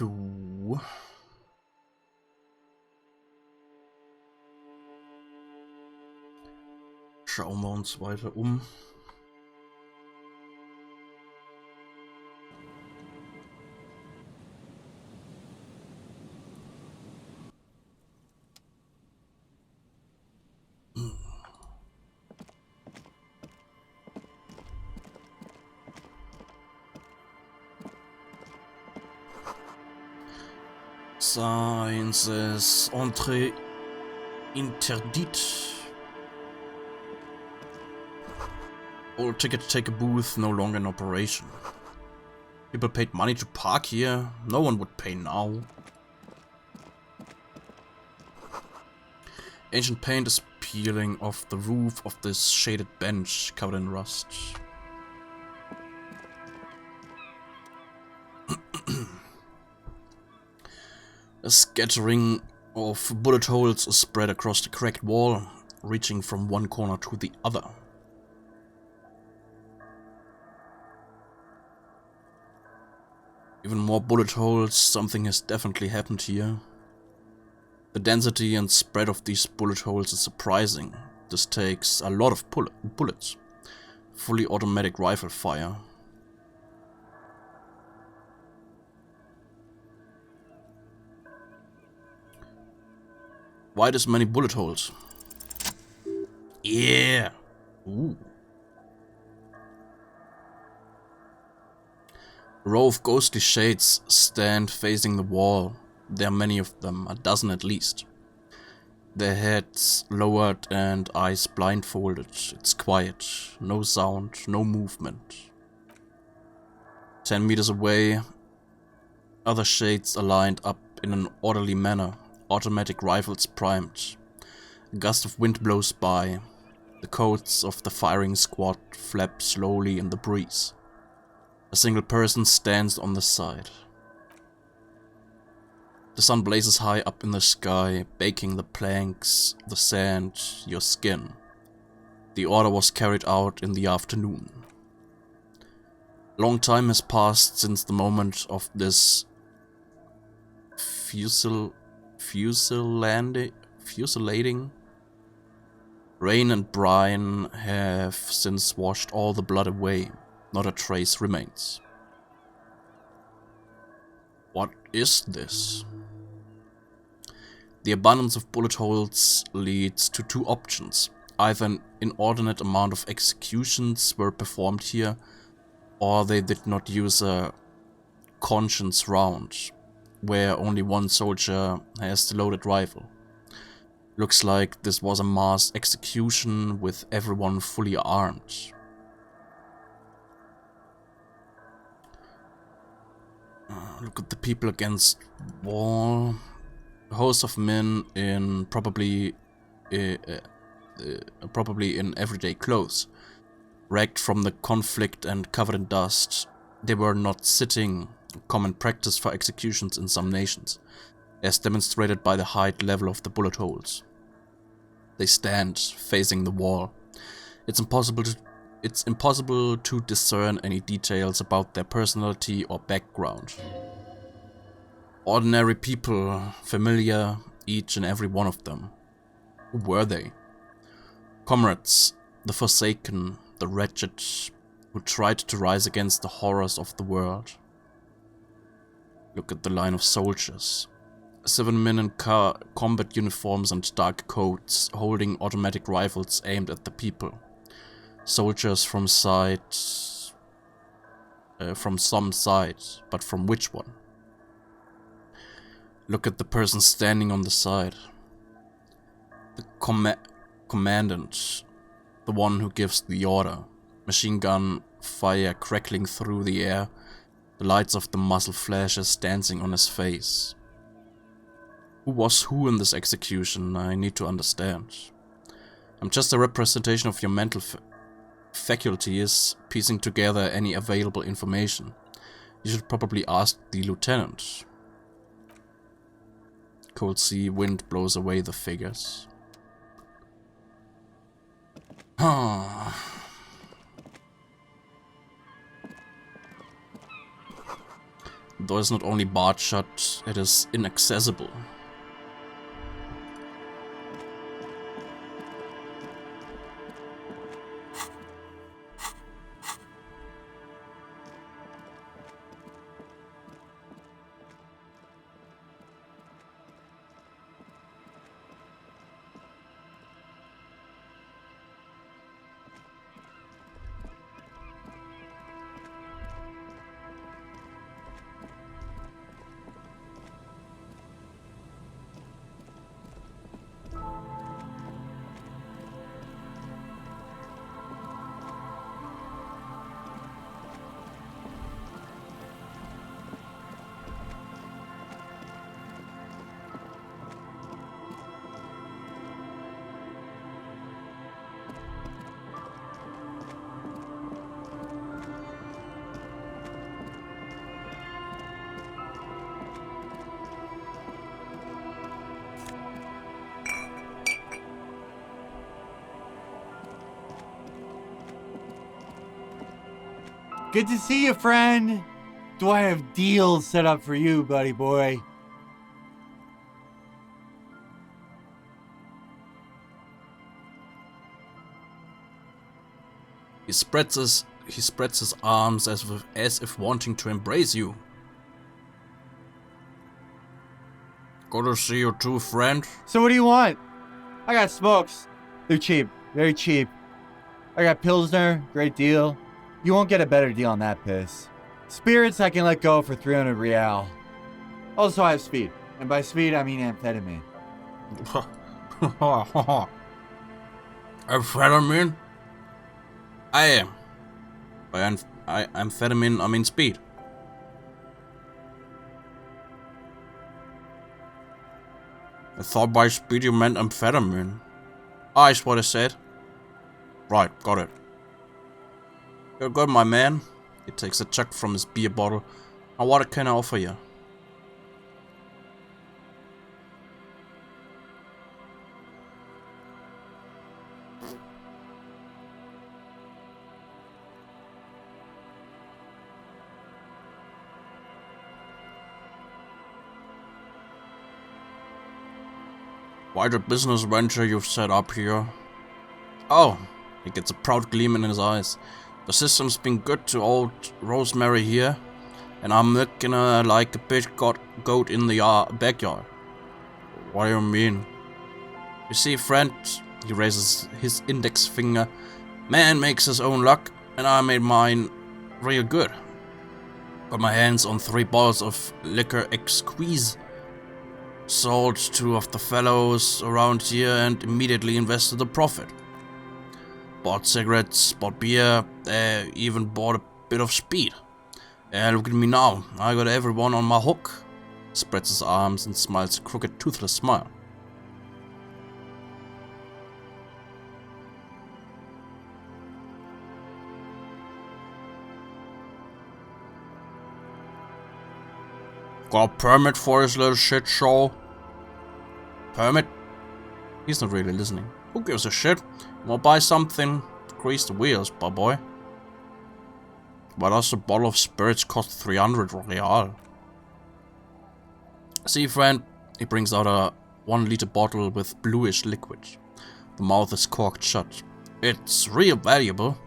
So. Schauen wir uns weiter um. Sign says entrée interdite. All ticket taker booth no longer in operation. People paid money to park here. No one would pay now. Ancient paint is peeling off the roof of this shaded bench covered in rust. A scattering of bullet holes is spread across the cracked wall, reaching from one corner to the other. Even more bullet holes. Something has definitely happened here. The density and spread of these bullet holes is surprising. This takes a lot of bullets. Fully automatic rifle fire. Why this many bullet holes? Yeah! Ooh. A row of ghostly shades stand facing the wall. There are many of them, a dozen at least. Their heads lowered and eyes blindfolded. It's quiet. No sound, no movement. 10 meters away, other shades are lined up in an orderly manner. Automatic rifles primed. A gust of wind blows by. The coats of the firing squad flap slowly in the breeze. A single person stands on the side. The sun blazes high up in the sky, baking the planks, the sand, your skin. The order was carried out in the afternoon. Long time has passed since the moment of this fusilating. Rain and brine have since washed all the blood away. Not a trace remains. What is this? The abundance of bullet holes leads to two options. Either an inordinate amount of executions were performed here, or they did not use a conscience round, where only one soldier has the loaded rifle. Looks like this was a mass execution with everyone fully armed. Look at the people against wall. A host of men in probably in everyday clothes, ragged from the conflict and covered in dust. They were not sitting, common practice for executions in some nations, as demonstrated by the height level of the bullet holes. They stand facing the wall. It's impossible to discern any details about their personality or background. Ordinary people, familiar, each and every one of them. Who were they? Comrades, the forsaken, the wretched, who tried to rise against the horrors of the world. Look at the line of soldiers. 7 men in combat uniforms and dark coats, holding automatic rifles aimed at the people. Soldiers from some side, but from which one? Look at the person standing on the side. The commandant, the one who gives the order. Machine gun fire crackling through the air, the lights of the muzzle flashes dancing on his face. Who was who in this execution? I need to understand. I'm just a representation of your mental faculties, piecing together any available information. You should probably ask the lieutenant. Cold sea wind blows away the figures. door is not only barred shut, it is inaccessible. Good to see you, friend. Do I have deals set up for you, buddy boy? He spreads his arms as if wanting to embrace you. Good to see you too, friend. So what do you want? I got smokes. They're cheap, very cheap. I got Pilsner, great deal. You won't get a better deal on that piss. Spirits I can let go for 300 real. Also I have speed, and by speed I mean amphetamine. Amphetamine? I am. By amphetamine, I mean speed. I thought by speed you meant amphetamine. Ah, is what I said. Right, got it. You're good, my man. He takes a chug from his beer bottle. Now what can I offer you? Quite a business venture you've set up here. Oh, he gets a proud gleam in his eyes. The system's been good to old Rosemary here, and I'm milking her like a big goat in the backyard. What do you mean? You see, friend, he raises his index finger. Man makes his own luck, and I made mine real good. Got my hands on 3 bottles of liquor exquise. Sold 2 of the fellows around here and immediately invested the profit. Bought cigarettes, bought beer, even bought a bit of speed. And look at me now, I got everyone on my hook. Spreads his arms and smiles a crooked, toothless smile. Got a permit for his little shit show? Permit? He's not really listening. Who gives a shit? Wanna buy something? Grease the wheels, boy. Why does a bottle of spirits cost 300 real? See, friend, he brings out a 1-liter bottle with bluish liquid. The mouth is corked shut. It's real valuable.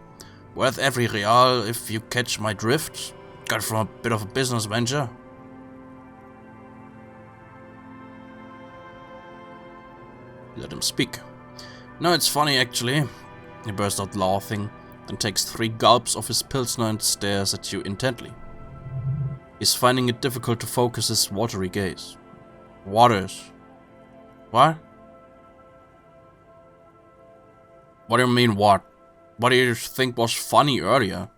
Worth every real if you catch my drift. Got from a bit of a business venture. Let him speak. No, it's funny actually. He bursts out laughing, then takes 3 gulps of his pilsner and stares at you intently. He's finding it difficult to focus his watery gaze. Waters. What? What do you mean what? What do you think was funny earlier?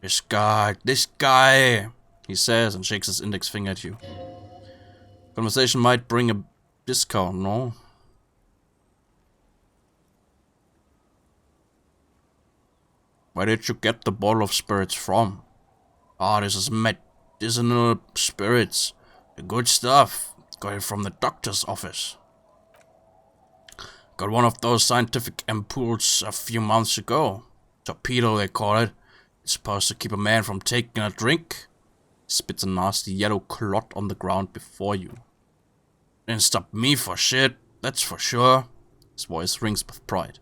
This guy, he says and shakes his index finger at you. Conversation might bring a discount, no? Where did you get the bottle of spirits from? Ah, this is medicinal spirits. The good stuff. Got it from the doctor's office. Got one of those scientific ampoules a few months ago. Torpedo, they call it. It's supposed to keep a man from taking a drink. Spits a nasty yellow clot on the ground before you. Didn't stop me for shit, that's for sure. His voice rings with pride.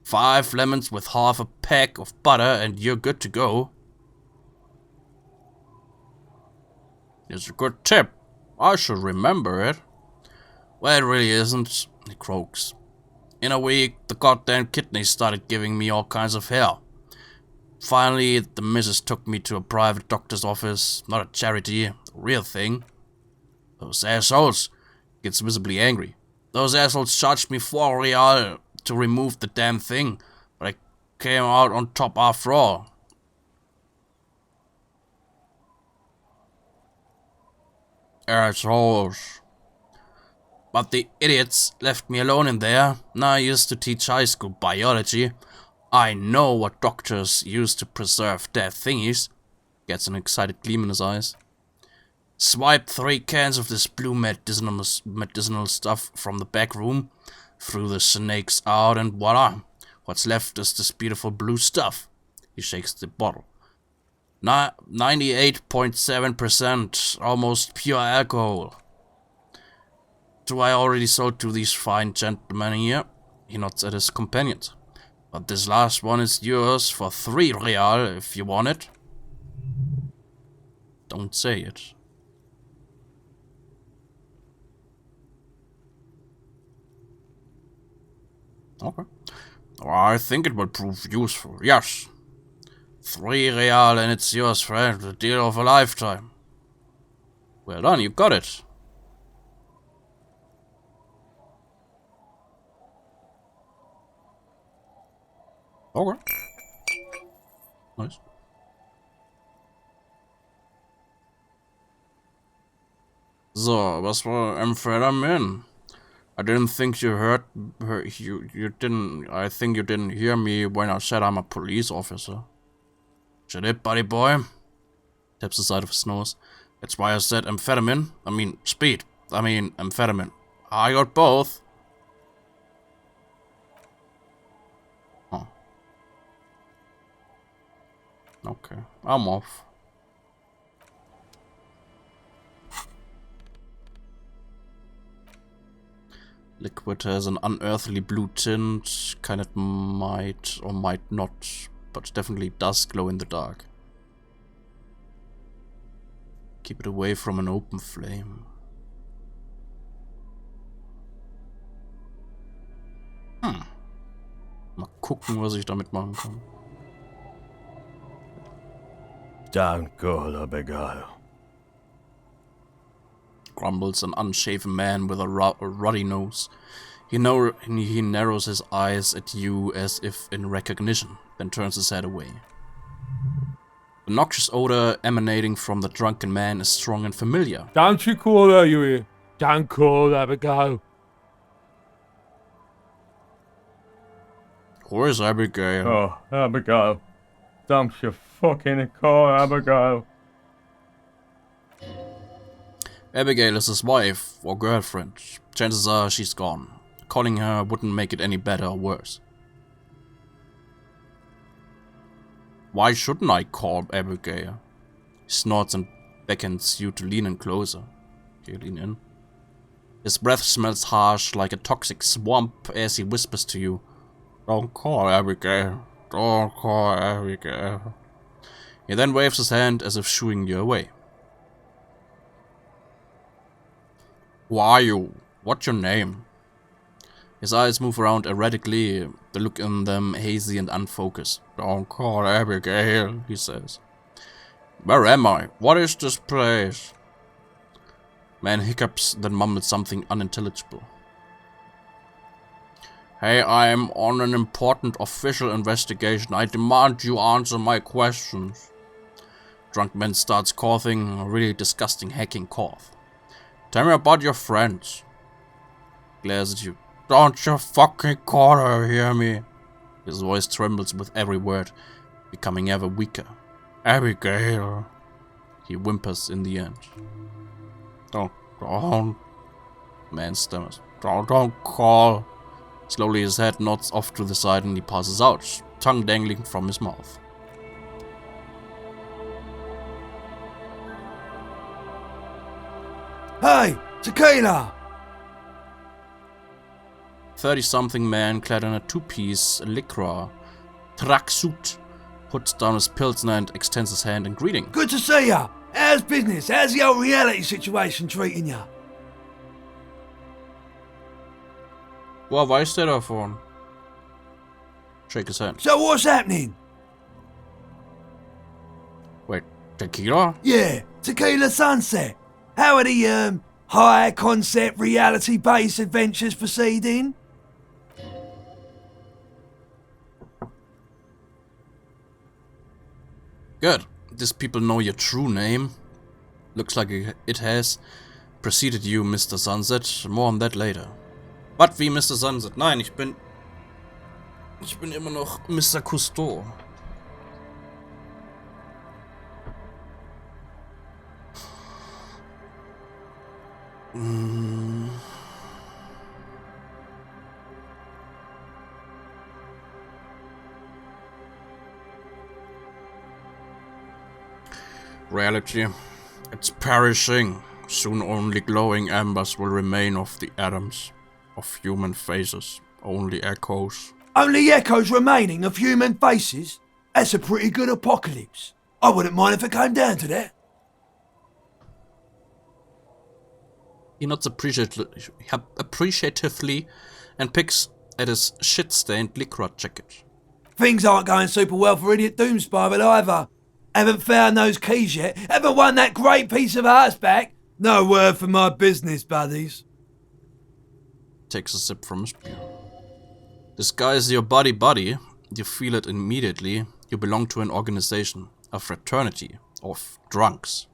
5 lemons with half a peck of butter and you're good to go. It's a good tip. I should remember it. Well, it really isn't, he croaks. In a week, the goddamn kidneys started giving me all kinds of hell. Finally, the missus took me to a private doctor's office, not a charity, a real thing. Those assholes. Gets visibly angry. Those assholes charged me 4 real to remove the damn thing, but I came out on top after all. Assholes. But the idiots left me alone in there. Now I used to teach high school biology. I know what doctors use to preserve dead thingies. Gets an excited gleam in his eyes. Swiped 3 cans of this blue medicinal stuff from the back room. Threw the snakes out and voila. What's left is this beautiful blue stuff. He shakes the bottle. 98.7%, almost pure alcohol. Do I already sold to these fine gentlemen here? He nods at his companions. But this last one is yours for 3 real if you want it. Don't say it. Okay. I think it will prove useful, yes. 3 real and it's yours, friend. The deal of a lifetime. Well done, you got it. Okay. Nice. So, was war Amphetamin? I didn't think you heard her. You didn't. I think you didn't hear me when I said I'm a police officer. Shut it, buddy boy. Taps the side of his nose. That's why I said amphetamine. I mean speed. I mean amphetamine. I got both. Oh. Okay, I'm off. Liquid has an unearthly blue tint. Kind of might or might not, but definitely does glow in the dark. Keep it away from an open flame. Mal gucken, was ich damit machen kann. Danke, Begal. Grumbles an unshaven man with a ruddy nose. He narrows his eyes at you as if in recognition, then turns his head away. The noxious odor emanating from the drunken man is strong and familiar. Don't you call her, you hear? Don't call her, Abigail. Who is Abigail? Oh, Abigail. Don't you fucking call Abigail. Abigail is his wife or girlfriend. Chances are she's gone. Calling her wouldn't make it any better or worse. Why shouldn't I call Abigail? He snorts and beckons you to lean in closer. Okay, lean in. His breath smells harsh like a toxic swamp as he whispers to you. Don't call Abigail. Don't call Abigail. He then waves his hand as if shooing you away. Who are you? What's your name? His eyes move around erratically, the look in them hazy and unfocused. Don't call Abigail, he says. Where am I? What is this place? Man hiccups, then mumbles something unintelligible. Hey, I'm on an important official investigation. I demand you answer my questions. Drunk man starts coughing, a really disgusting hacking cough. Tell me about your friends. Glares at you. Don't you fucking call her, hear me? His voice trembles with every word, becoming ever weaker. Abigail. He whimpers in the end. Don't. Man stammers. Don't call. Slowly his head nods off to the side and he passes out, tongue dangling from his mouth. Hey, tequila! 30-something man clad in a two-piece lycra tracksuit puts down his pilsner and extends his hand in greeting. Good to see ya. How's business? How's the old reality situation treating ya? Woher weiß der davon? Shake his hand. So what's happening? Wait, tequila? Yeah, Tequila Sunset. How are the, high concept reality based adventures proceeding? Good. These people know your true name. Looks like it has preceded you, Mr. Sunset. More on that later. What, wie Mr. Sunset? Nein, ich bin immer noch Mr. Cousteau. Reality. It's perishing. Soon only glowing embers will remain of the atoms of human faces. Only echoes. Only echoes remaining of human faces? That's a pretty good apocalypse. I wouldn't mind if it came down to that. He nods appreciatively and picks at his shit-stained lycra jacket. Things aren't going super well for Idiot Doom Spiral either. Haven't found those keys yet. Haven't won that great piece of arts back. No word for my business buddies. Takes a sip from his beer. This guy is your buddy. You feel it immediately. You belong to an organization, a fraternity of drunks.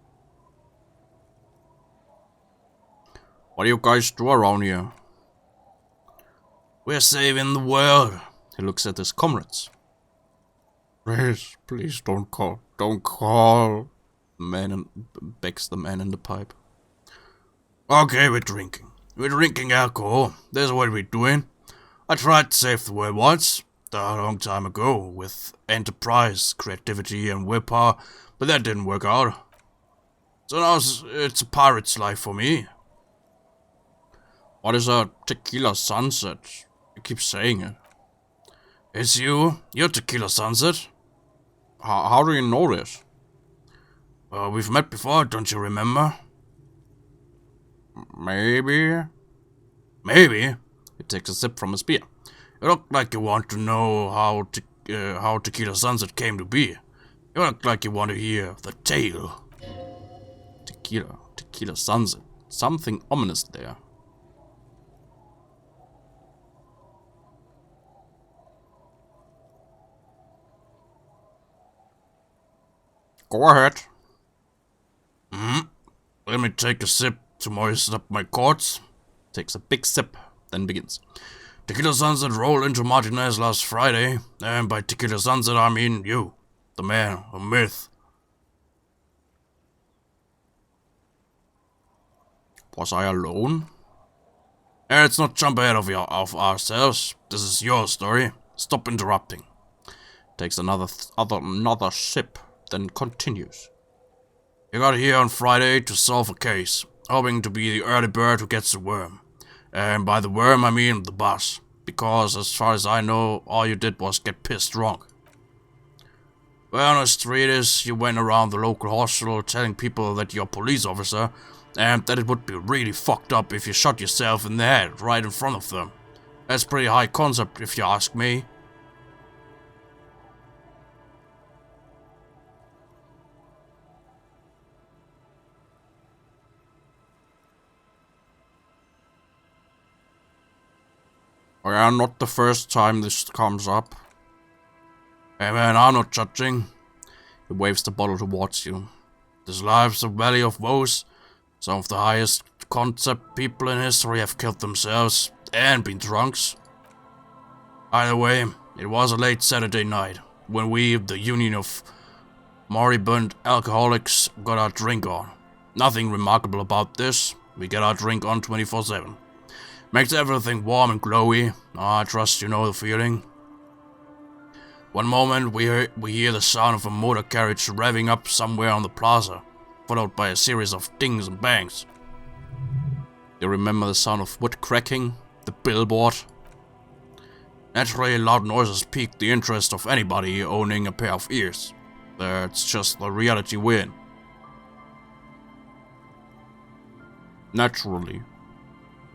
What do you guys do around here? We're saving the world. He looks at his comrades. Please don't call. Don't call. Begs the man in the pipe. Okay, we're drinking. We're drinking alcohol. That's what we're doing. I tried to save the world once, a long time ago, with enterprise, creativity and willpower, but that didn't work out. So now it's a pirate's life for me. What is a Tequila Sunset? You keep saying it. It's you? You're Tequila Sunset? How do you know this? We've met before, don't you remember? Maybe. He takes a sip from his beer. You look like you want to know how Tequila Sunset came to be. You look like you want to hear the tale. Tequila Sunset. Something ominous there. Go ahead. Let me take a sip to moisten up my chords. Takes a big sip, then begins. Tequila Sunset rolled into Martinez last Friday, and by Tequila Sunset I mean you, the man, the myth. Was I alone? Let's not jump ahead of ourselves. This is your story. Stop interrupting. Takes another sip, then continues. You got here on Friday to solve a case, hoping to be the early bird who gets the worm. And by the worm I mean the boss, because as far as I know, all you did was get pissed drunk. Well, the street is, you went around the local hospital telling people that you're a police officer, and that it would be really fucked up if you shot yourself in the head right in front of them. That's pretty high concept if you ask me. Well, not the first time this comes up. Hey man, I'm not judging. He waves the bottle towards you. This life's a valley of woes. Some of the highest concept people in history have killed themselves and been drunks. Either way, it was a late Saturday night when we, the Union of Moribund Alcoholics, got our drink on. Nothing remarkable about this. We get our drink on 24/7. Makes everything warm and glowy. I trust you know the feeling. One moment we hear the sound of a motor carriage revving up somewhere on the plaza, followed by a series of dings and bangs. You remember the sound of wood cracking? The billboard? Naturally, loud noises pique the interest of anybody owning a pair of ears. That's just the reality we're in. Naturally.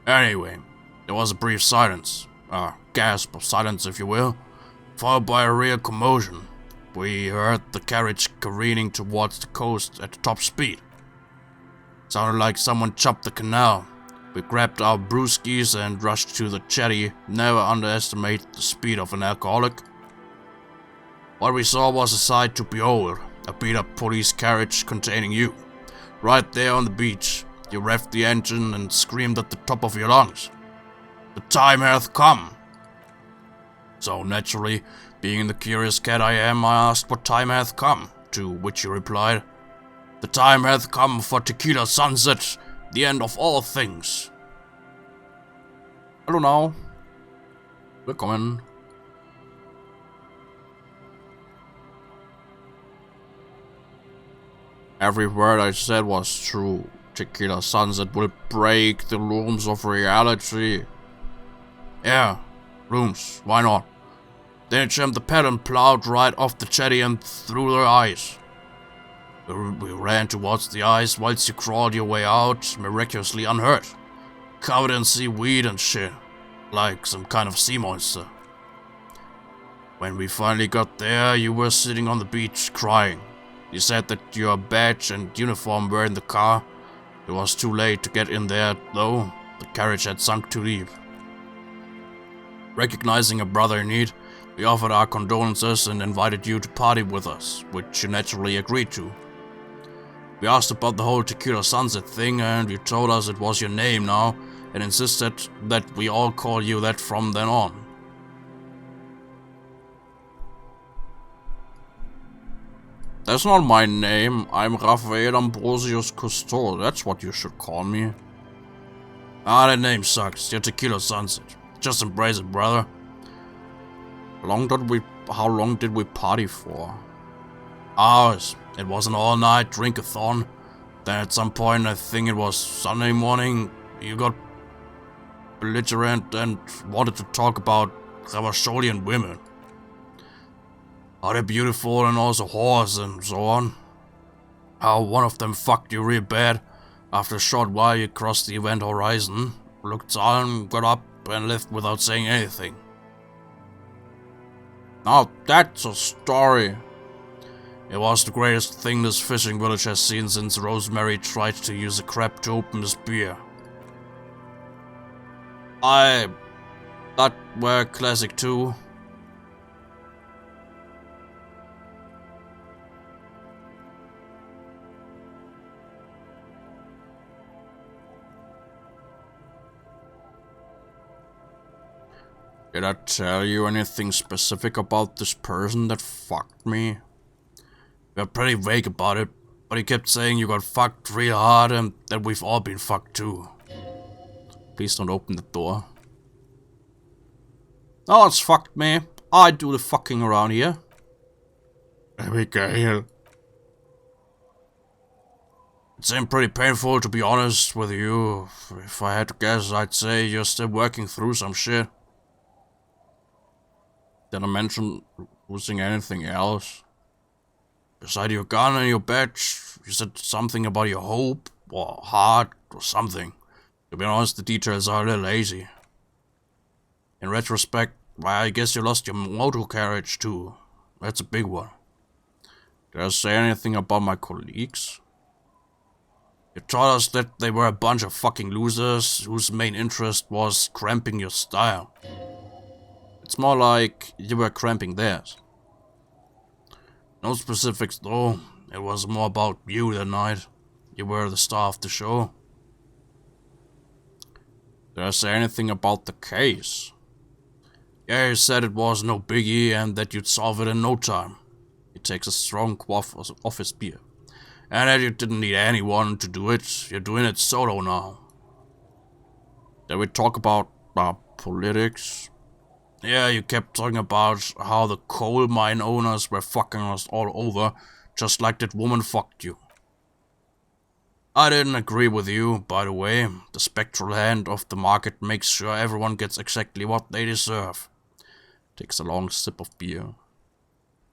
Anyway, there was a brief silence. A gasp of silence, if you will, followed by a real commotion. We heard the carriage careening towards the coast at top speed. Sounded like someone chopped the canal. We grabbed our brewskis and rushed to the jetty. Never underestimate the speed of an alcoholic. What we saw was a sight to behold. A beat-up police carriage containing you. Right there on the beach. You revved the engine and screamed at the top of your lungs. The time hath come. So naturally, being the curious cat I am, I asked what time hath come, to which you replied, the time hath come for tequila sunset, the end of all things. Hallo now. Willkommen. Every word I said was true. Tequila sunset will break the looms of reality. Yeah, looms, why not? Then it jammed the pedal and plowed right off the jetty and through the ice. We ran towards the ice whilst you crawled your way out, miraculously unhurt. Covered in seaweed and shit, like some kind of sea monster. When we finally got there, you were sitting on the beach crying. You said that your badge and uniform were in the car. It was too late to get in there, though. The carriage had sunk too deep. Recognizing a brother in need, we offered our condolences and invited you to party with us, which you naturally agreed to. We asked about the whole tequila sunset thing, and you told us it was your name now, and insisted that we all call you that from then on. That's not my name. I'm Raphael Ambrosius Cousteau. That's what you should call me. Ah, that name sucks. Your tequila sunset. Just embrace it, brother. How long did we party for? Hours. It was an all-night drink-a-thon. Then at some point, I think it was Sunday morning, you got belligerent and wanted to talk about Ravasholian women. How they're beautiful and also whores and so on. How one of them fucked you real bad. After a short while, you crossed the event horizon, looked down, got up, and left without saying anything. Now that's a story. It was the greatest thing this fishing village has seen since Rosemary tried to use a crab to open his beer. That were classic too. Did I tell you anything specific about this person that fucked me? We were pretty vague about it, but he kept saying you got fucked real hard and that we've all been fucked too. Please don't open the door. No one's fucked me. I do the fucking around here. Abigail. It seemed pretty painful, to be honest with you. If I had to guess, I'd say you're still working through some shit. Did I mention losing anything else? Beside your gun and your badge, you said something about your hope, or heart, or something. To be honest, the details are a little lazy. In retrospect, well, I guess you lost your motor carriage too. That's a big one. Did I say anything about my colleagues? You told us that they were a bunch of fucking losers whose main interest was cramping your style. It's more like you were cramping theirs. No specifics though, it was more about you that night. You were the star of the show. Did I say anything about the case? Yeah, you said it was no biggie and that you'd solve it in no time. He takes a strong quaff of his beer. And that you didn't need anyone to do it, you're doing it solo now. Did we talk about politics? Yeah, you kept talking about how the coal mine owners were fucking us all over, just like that woman fucked you. I didn't agree with you, by the way. The spectral hand of the market makes sure everyone gets exactly what they deserve. Takes a long sip of beer.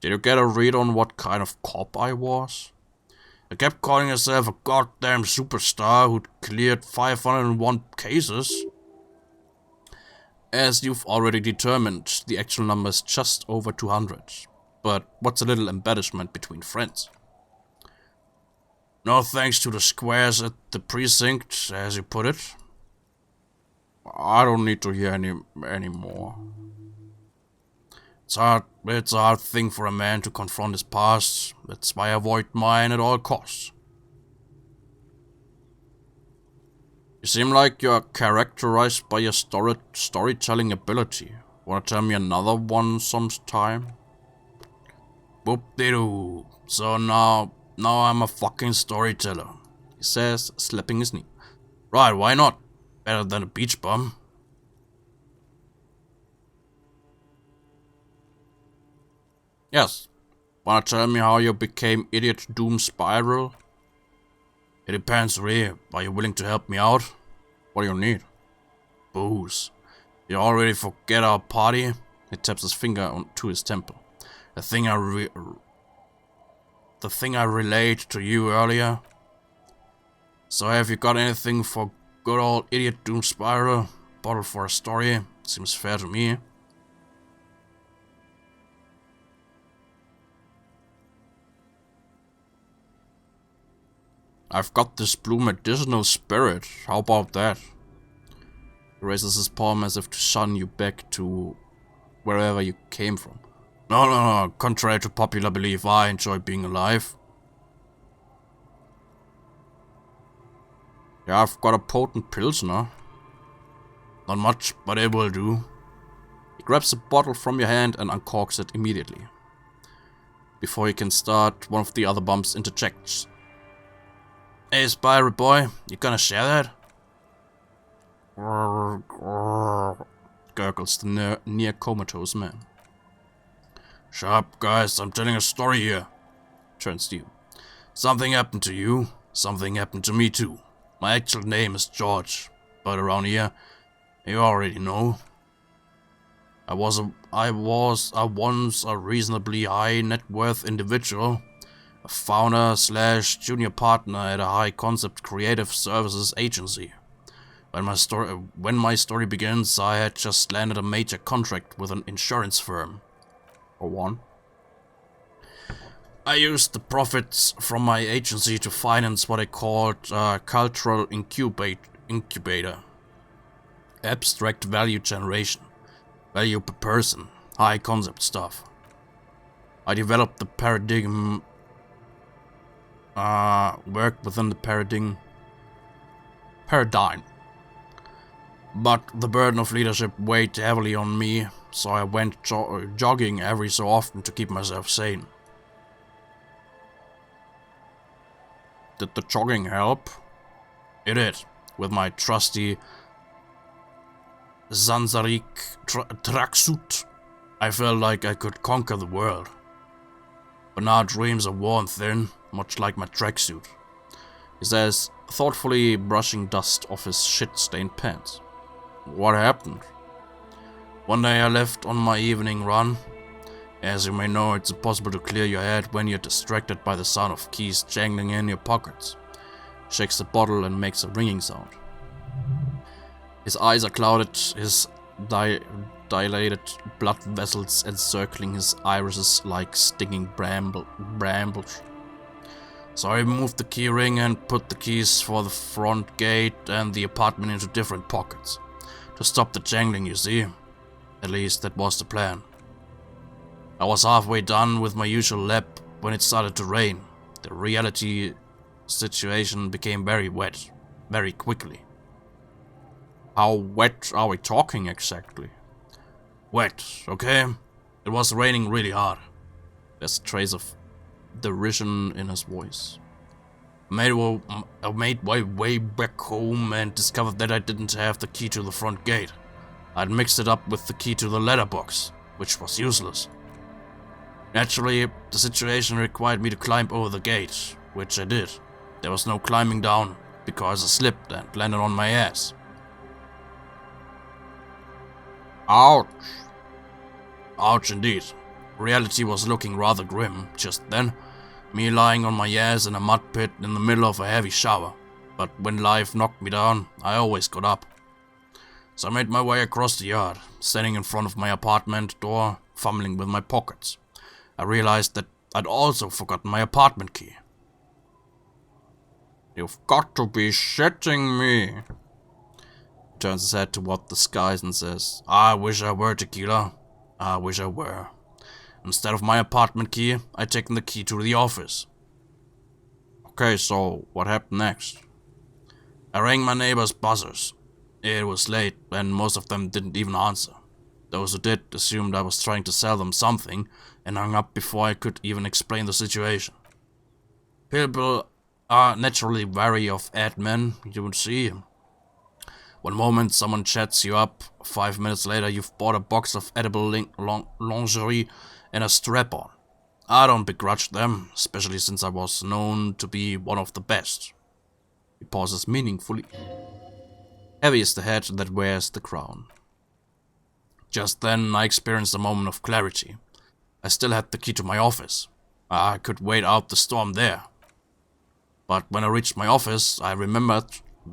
Did you get a read on what kind of cop I was? I kept calling myself a goddamn superstar who'd cleared 501 cases. As you've already determined, the actual number is just over 200. But what's a little embellishment between friends? No thanks to the squares at the precinct, as you put it. I don't need to hear anymore. It's a hard thing for a man to confront his past. That's why I avoid mine at all costs. You seem like you're characterized by your storytelling ability. Wanna tell me another one sometime? Whoop-de-doo. So now I'm a fucking storyteller, he says, slapping his knee. Right, why not? Better than a beach bum. Yes. Wanna tell me how you became Idiot Doom Spiral? It depends, really. Are you willing to help me out? What do you need? Booze. You already forget our party? He taps his finger to his temple. The thing I relayed to you earlier. So have you got anything for good old Idiot Doom Spiral? Bottle for a story? Seems fair to me. I've got this blue medicinal spirit. How about that? He raises his palm as if to shun you back to wherever you came from. No. Contrary to popular belief, I enjoy being alive. Yeah, I've got a potent pilsner. Not much, but it will do. He grabs the bottle from your hand and uncorks it immediately. Before he can start, one of the other bumps interjects. Hey, Spider Boy, you gonna share that? Gurgles the near comatose man. Shut up, guys, I'm telling a story here. Turns to you. Something happened to you, something happened to me too. My actual name is George, but around here, you already know. I was once a reasonably high net worth individual. A founder/junior partner at a high concept creative services agency. When my story begins, I had just landed a major contract with an insurance firm. Or one. I used the profits from my agency to finance what I called cultural incubator. Abstract value generation. Value per person. High concept stuff. I developed the paradigm. Worked within the paradigm. But the burden of leadership weighed heavily on me, so I went jogging every so often to keep myself sane. Did the jogging help? It did, with my trusty Zanzarik tracksuit. I felt like I could conquer the world. But now dreams are worn thin, much like my tracksuit. He says, thoughtfully brushing dust off his shit-stained pants. What happened? One day I left on my evening run. As you may know, it's impossible to clear your head when you're distracted by the sound of keys jangling in your pockets. Shakes the bottle and makes a ringing sound. His eyes are clouded, his dilated blood vessels encircling his irises like stinging brambles. So I removed the key ring and put the keys for the front gate and the apartment into different pockets. To stop the jangling, you see. At least that was the plan. I was halfway done with my usual lap when it started to rain. The reality situation became very wet, very quickly. How wet are we talking exactly? Wet, okay? It was raining really hard. There's a trace of derision in his voice. I made my way back home and discovered that I didn't have the key to the front gate. I'd mixed it up with the key to the letterbox, which was useless. Naturally, the situation required me to climb over the gate, which I did. There was no climbing down, because I slipped and landed on my ass. Ouch. Ouch indeed. Reality was looking rather grim just then, me lying on my ass in a mud pit in the middle of a heavy shower. But when life knocked me down, I always got up. So I made my way across the yard, standing in front of my apartment door, fumbling with my pockets. I realized that I'd also forgotten my apartment key. You've got to be shitting me. He turns his head toward the skies and says, I wish I were, Tequila. I wish I were. Instead of my apartment key, I'd taken the key to the office. Okay, so what happened next? I rang my neighbor's buzzers. It was late, and most of them didn't even answer. Those who did assumed I was trying to sell them something, and hung up before I could even explain the situation. People are naturally wary of admin, you would see. One moment someone chats you up, 5 minutes later you've bought a box of edible lingerie and a strap-on. I don't begrudge them, especially since I was known to be one of the best. He pauses meaningfully. Heavy is the head that wears the crown. Just then I experienced a moment of clarity. I still had the key to my office. I could wait out the storm there. But when I reached my office, I remembered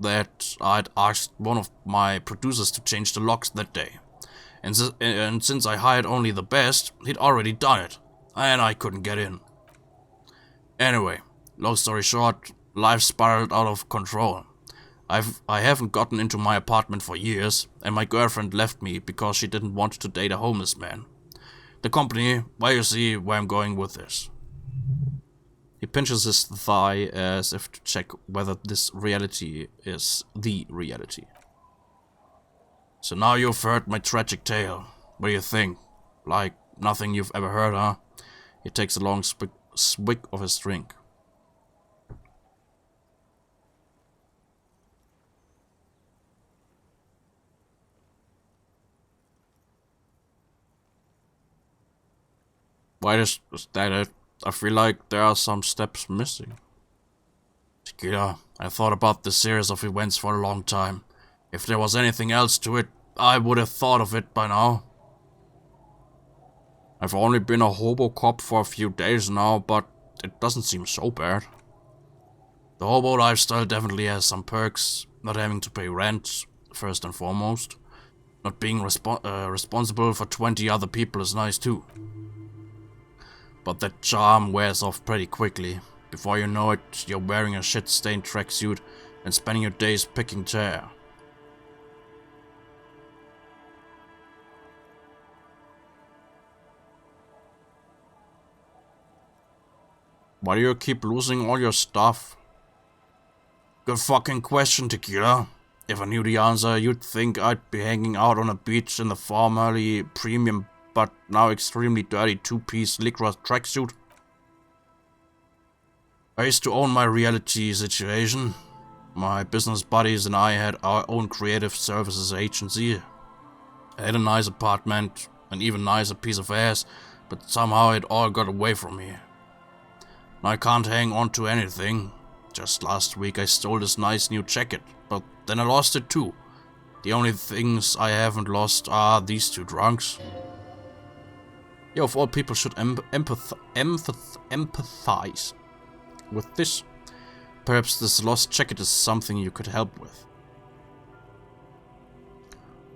that I'd asked one of my producers to change the locks that day. And since I hired only the best, he'd already done it, and I couldn't get in. Anyway, long story short, life spiraled out of control. I haven't gotten into my apartment for years, and my girlfriend left me because she didn't want to date a homeless man. The company, well, you see where I'm going with this. He pinches his thigh as if to check whether this reality is the reality. So now you've heard my tragic tale. What do you think? Like nothing you've ever heard, huh? He takes a long swig of his drink. Why is that it? I feel like there are some steps missing. Tequila, I thought about this series of events for a long time. If there was anything else to it, I would have thought of it by now. I've only been a hobo cop for a few days now, but it doesn't seem so bad. The hobo lifestyle definitely has some perks. Not having to pay rent, first and foremost. Not being responsible for 20 other people is nice too. But that charm wears off pretty quickly. Before you know it, you're wearing a shit-stained tracksuit and spending your days picking tear. Why do you keep losing all your stuff? Good fucking question, Tequila. If I knew the answer, you'd think I'd be hanging out on a beach in the formerly premium but now extremely dirty two-piece lycra tracksuit. I used to own my reality situation. My business buddies and I had our own creative services agency. I had a nice apartment, an even nicer piece of ass, but somehow it all got away from me. I can't hang on to anything. Just last week I stole this nice new jacket, but then I lost it too. The only things I haven't lost are these two drunks. You of all people should empathize with this. Perhaps this lost jacket is something you could help with.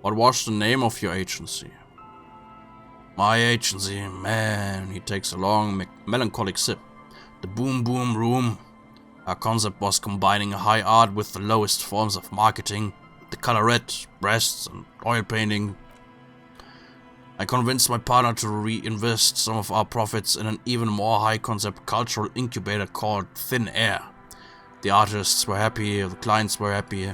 What was the name of your agency? My agency, man, he takes a long melancholic sip. The Boom Boom Room. Our concept was combining high art with the lowest forms of marketing, the colorette, breasts, and oil painting. I convinced my partner to reinvest some of our profits in an even more high-concept cultural incubator called Thin Air. The artists were happy, the clients were happy.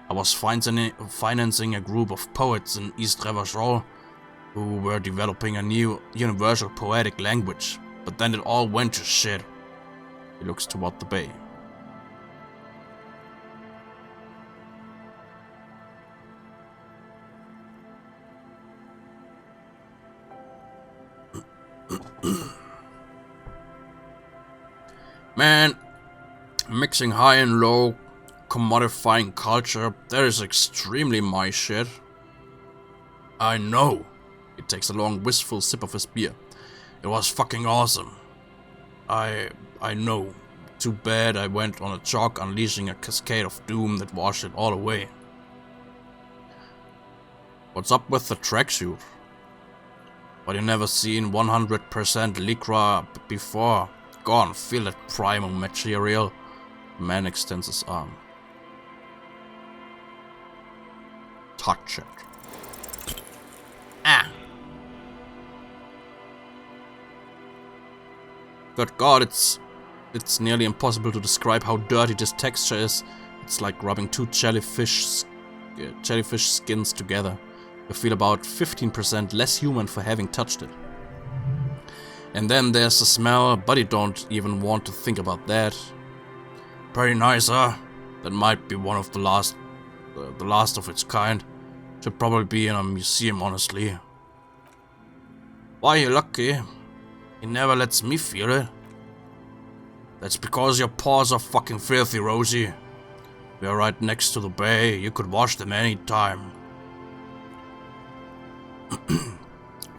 I was financing a group of poets in East Revachol who were developing a new universal poetic language, but then it all went to shit. He looks toward the bay. Man, Mixing high and low, commodifying culture, that is extremely my shit. I know. He takes a long, wistful sip of his beer. It was fucking awesome. I know. Too bad I went on a jog, unleashing a cascade of doom that washed it all away. What's up with the tracksuit? But you never seen 100% Lycra before. Go on, feel that primal material. The man extends his arm. Touch it. Ah! Good God, it's nearly impossible to describe how dirty this texture is. It's like rubbing two jellyfish skins together. You feel about 15% less human for having touched it. And then there's the smell, but you don't even want to think about that. Pretty nice, huh? That might be one of the last of its kind. Should probably be in a museum, honestly. Why, you're lucky. He never lets me feel it. That's because your paws are fucking filthy, Rosie. We're right next to the bay. You could wash them any time.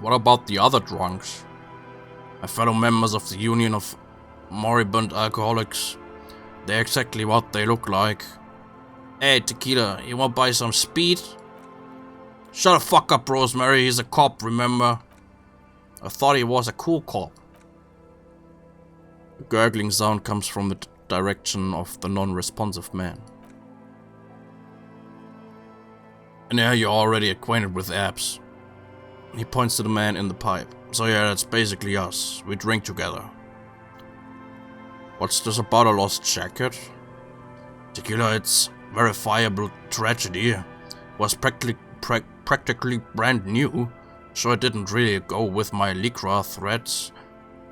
What about the other drunks? My fellow members of the Union of Moribund Alcoholics. They're exactly what they look like. Hey, Tequila, you want to buy some speed? Shut the fuck up, Rosemary. He's a cop, remember? I thought he was a cool cop. A gurgling sound comes from the direction of the non-responsive man. And yeah, you're already acquainted with abs. He points to the man in the pipe. So yeah, that's basically us. We drink together. What's this about a lost jacket? Tequila, it's verifiable tragedy. It was practically brand new. So it didn't really go with my Lycra threads.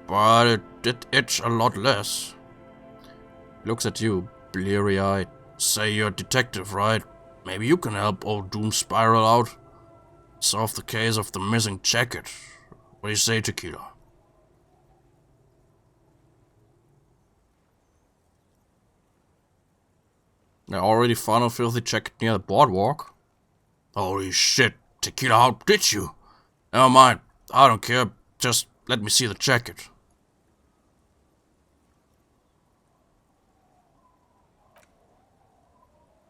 But it did itch a lot less. He looks at you, bleary-eyed. Say you're a detective, right? Maybe you can help old Doom Spiral out. Solve the case of the missing jacket. What do you say, Tequila? I already found a filthy jacket near the boardwalk. Holy shit, Tequila, how did you? Never mind, I don't care, just let me see the jacket.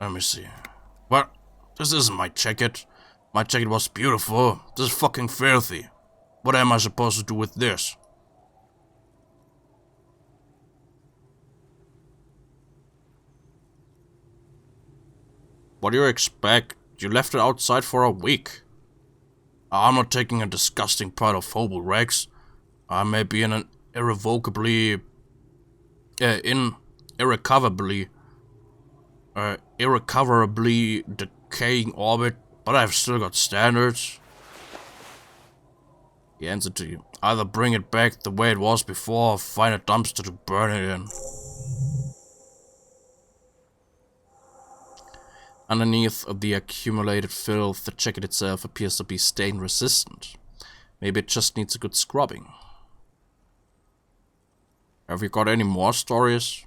Let me see. What? This isn't my jacket. My jacket was beautiful. This is fucking filthy. What am I supposed to do with this? What do you expect? You left it outside for a week. I'm not taking a disgusting pile of hobo rags. I may be in an irrecoverably decaying orbit, but I've still got standards. He hands it to you. Either bring it back the way it was before, or find a dumpster to burn it in. Underneath the accumulated filth, the jacket itself appears to be stain resistant. Maybe it just needs a good scrubbing. Have you got any more stories?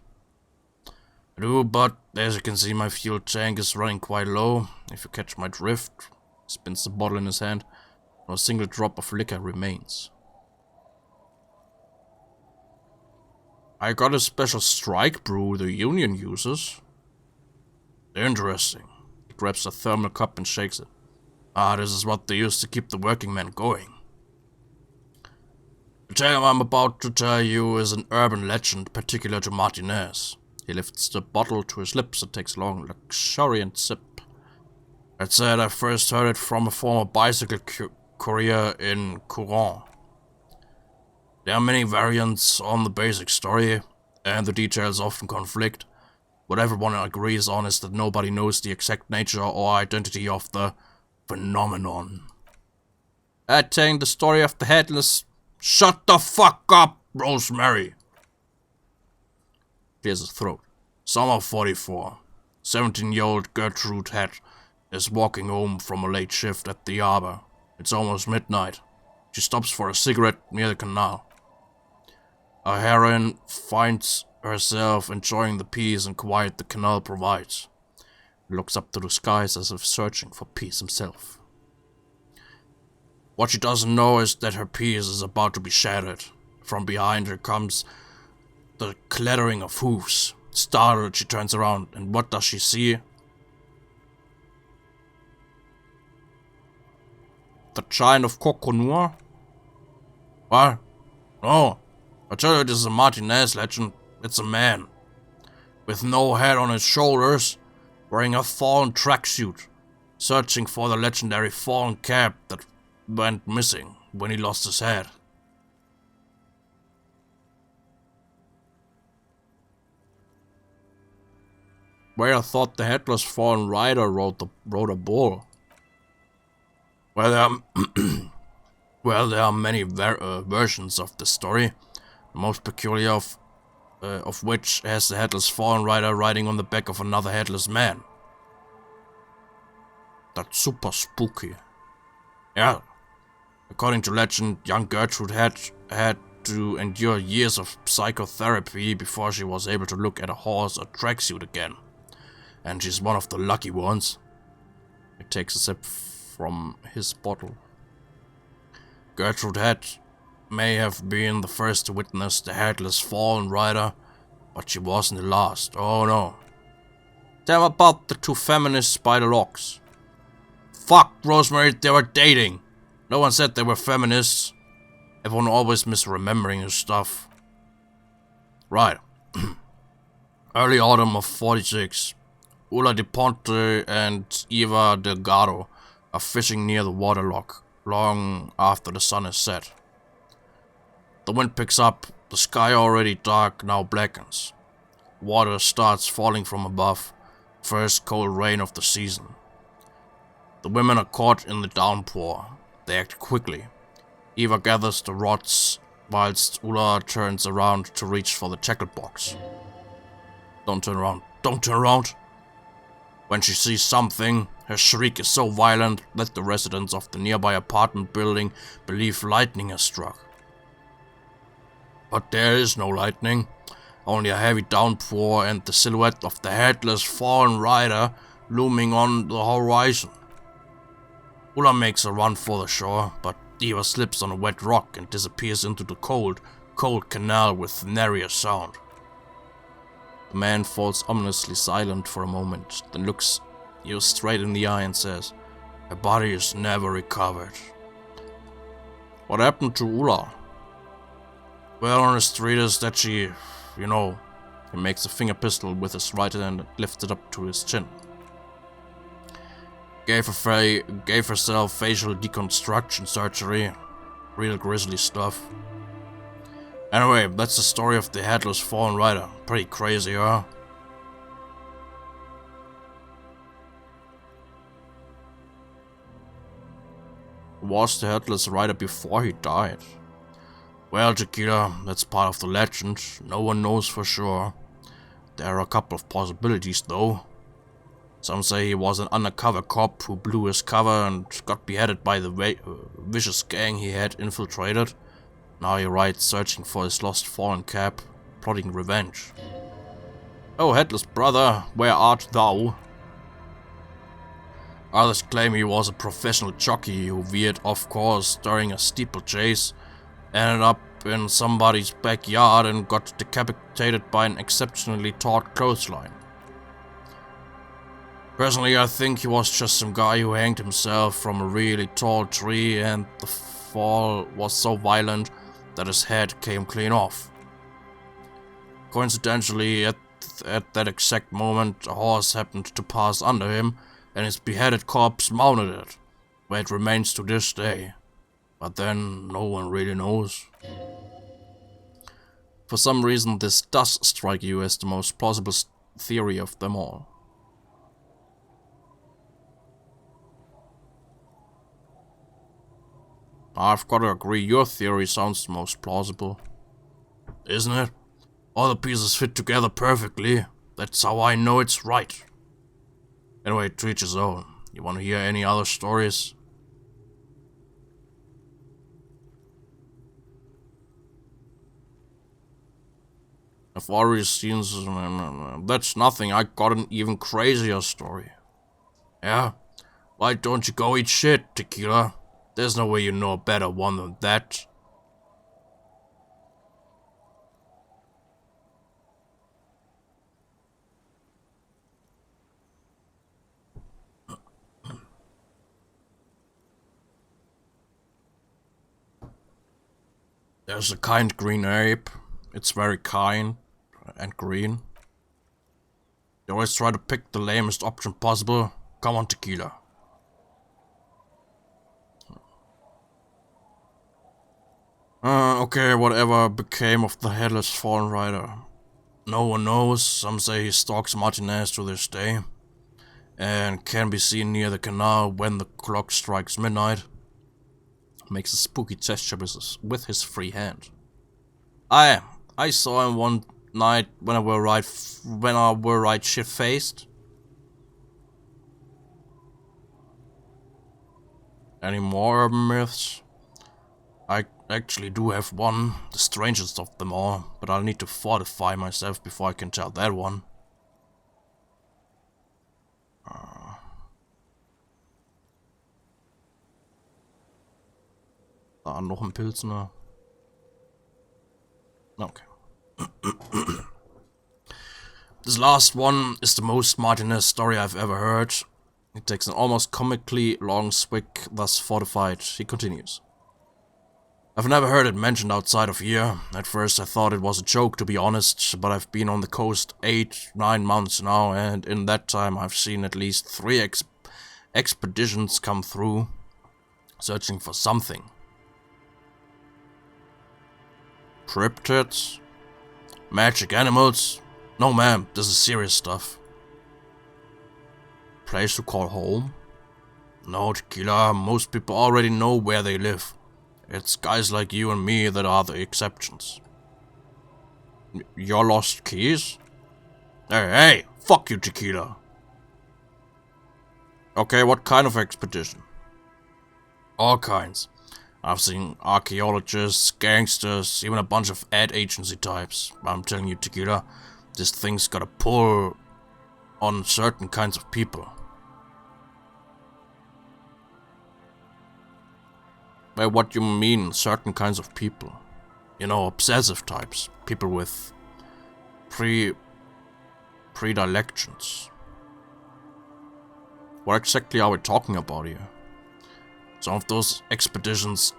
I do, but as you can see, my fuel tank is running quite low. If you catch my drift. He spins the bottle in his hand. Not a single drop of liquor remains. I got a special strike brew the Union uses. Interesting. He grabs a thermal cup and shakes it. This is what they use to keep the working men going. The tale I'm about to tell you is an urban legend particular to Martinez. He lifts the bottle to his lips and takes a long, luxuriant sip. That said, I first heard it from a former bicycle courier in Courant. There are many variants on the basic story, and the details often conflict. What everyone agrees on is that nobody knows the exact nature or identity of the phenomenon. Telling the story of the headless... Shut the fuck up, Rosemary! Clears his throat. Summer 44. 17-year-old Gertrude Head is walking home from a late shift at the Arbor. It's almost midnight. She stops for a cigarette near the canal. A heron finds herself, enjoying the peace and quiet the canal provides. He looks up to the skies as if searching for peace himself. What she doesn't know is that her peace is about to be shattered. From behind her comes the clattering of hooves. Startled, she turns around, and what does she see? The giant of Coconua? What? No. I tell you, this is a Martinez legend. It's a man. With no head on his shoulders, wearing a fallen tracksuit, searching for the legendary fallen cap that went missing when he lost his head. Where I thought the headless fallen rider rode a bull. Well, there are many versions of the story, the most peculiar of which has the headless fallen rider riding on the back of another headless man. That's super spooky. Yeah. According to legend, young Gertrude had to endure years of psychotherapy before she was able to look at a horse or tracksuit again. And she's one of the lucky ones. He takes a sip from his bottle. Gertrude may have been the first to witness the headless fallen rider, but she wasn't the last. Oh no. Tell about the two feminists by the locks. Fuck, Rosemary, they were dating. No one said they were feminists. Everyone always misremembering his stuff. Right. Early autumn of 46. Ulla de Ponte and Eva Delgado are fishing near the waterlock, long after the sun is set. The wind picks up, the sky already dark now blackens. Water starts falling from above, first cold rain of the season. The women are caught in the downpour. They act quickly. Eva gathers the rods, whilst Ulla turns around to reach for the jacket box. Don't turn around. Don't turn around! When she sees something, her shriek is so violent that the residents of the nearby apartment building believe lightning has struck. But there is no lightning, only a heavy downpour and the silhouette of the headless fallen rider looming on the horizon. Ulla makes a run for the shore, but Eva slips on a wet rock and disappears into the cold, cold canal with nary sound. The man falls ominously silent for a moment, then looks you straight in the eye and says, "Her body is never recovered." What happened to Ulla? Well, on his street is that she, he makes a finger pistol with his right hand and lifts it up to his chin. Gave herself facial deconstruction surgery. Real grisly stuff. Anyway, that's the story of the headless fallen rider. Pretty crazy, huh? Was the headless rider before he died? Well, Tequila, that's part of the legend. No one knows for sure. There are a couple of possibilities, though. Some say he was an undercover cop who blew his cover and got beheaded by the vicious gang he had infiltrated. Now he rides searching for his lost fallen cap, plotting revenge. Oh, headless brother, where art thou? Others claim he was a professional jockey who veered off course during a steeplechase, ended up in somebody's backyard and got decapitated by an exceptionally taut clothesline. Personally, I think he was just some guy who hanged himself from a really tall tree and the fall was so violent that his head came clean off. Coincidentally, at that exact moment, a horse happened to pass under him and his beheaded corpse mounted it, where it remains to this day. But then, no one really knows. For some reason, this does strike you as the most plausible theory of them all. I've got to agree, your theory sounds the most plausible. Isn't it? All the pieces fit together perfectly. That's how I know it's right. Anyway, to each his own. You want to hear any other stories? I've already seen... That's nothing, I got an even crazier story. Yeah? Why don't you go eat shit, Tequila? There's no way you know a better one than that. There's a kind green ape. It's very kind and green. They always try to pick the lamest option possible. Come on, Tequila. Okay, whatever became of the headless fallen rider. No one knows. Some say he stalks Martinez to this day. And can be seen near the canal when the clock strikes midnight. Makes a spooky gesture with his free hand. I saw him one night when I were right shit-faced. Any more urban myths? I actually do have one, the strangest of them all, but I'll need to fortify myself before I can tell that one. Noch ein Pilsner. Okay. This last one is the most Martinez story I've ever heard. He takes an almost comically long swig, thus fortified. He continues. I've never heard it mentioned outside of here. At first I thought it was a joke, to be honest, but I've been on the coast 8-9 months now, and in that time I've seen at least 3 expeditions come through, searching for something. Cryptids? Magic animals? No ma'am, this is serious stuff. Place to call home? No, Tequila, most people already know where they live. It's guys like you and me that are the exceptions. Your lost keys? Hey, fuck you, Tequila. Okay, what kind of expedition? All kinds. I've seen archaeologists, gangsters, even a bunch of ad agency types. I'm telling you, Tequila, this thing's got a pull on certain kinds of people. Well, what do you mean, certain kinds of people? You know, obsessive types. People with predilections. What exactly are we talking about here? Some of those expeditions